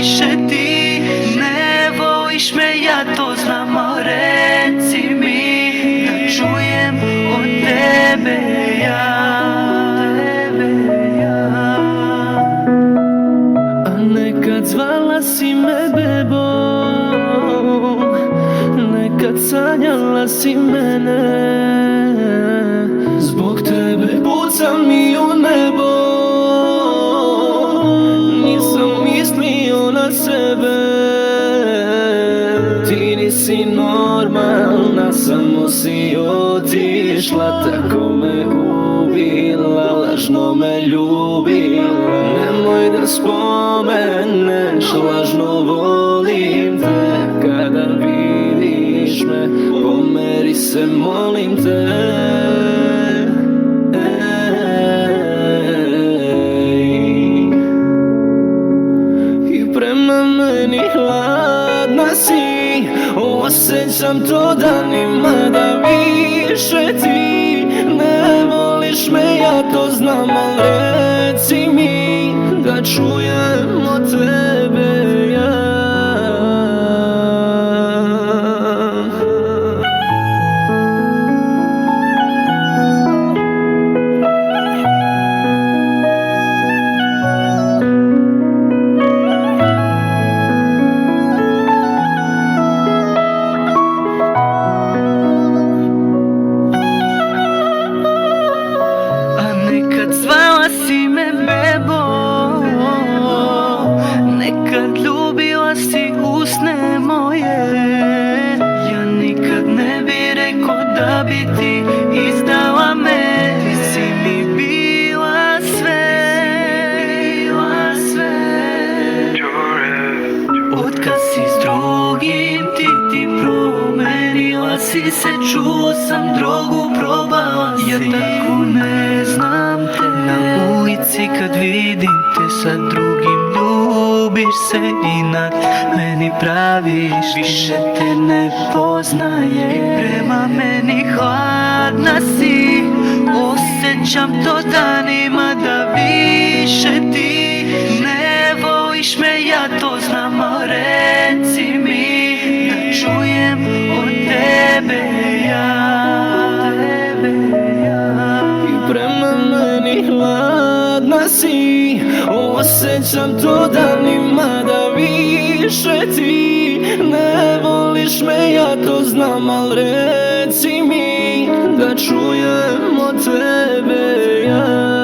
više ti ne voliš me, ja to znam, al reci mi da čujem od tebe ja. A nekad zvala si me bebo, nekad sanjala si mene. Zbog tebe pucam i u nebo, nisam mislio na sebe. Ti nisi normalna, samo si otišla, tako me ubila, lažno me ljubila. Nemoj da spomeneš, lažno volim te. Kada vidiš me, pomeri se, molim te. I prema meni hladna si, osjećam to danima da više ti ne voliš me, ja to znam, al reci mi da čujem od tebe ja. Zvala si me bebo, nekad ljubila si usne moje. Ja nikad ne bi rekao da bi ti izdala me. Ti si mi bila sve, otkad si s drugim ti promenila si se. Čuo sam drogu, probala si, ja tako ne znam te. Na ulici kad vidim te sa drugim, ljubiš se i nad meni praviš, više te ne poznaje. I prema meni hladna si, osjećam to danima da više ti ne voliš me, ja to znam, al reci mi da čujem od tebe ja. I prema meni hladna si, osjećam to danima da više ti ne voliš me, ja to znam, al reci mi da čujem od tebe ja.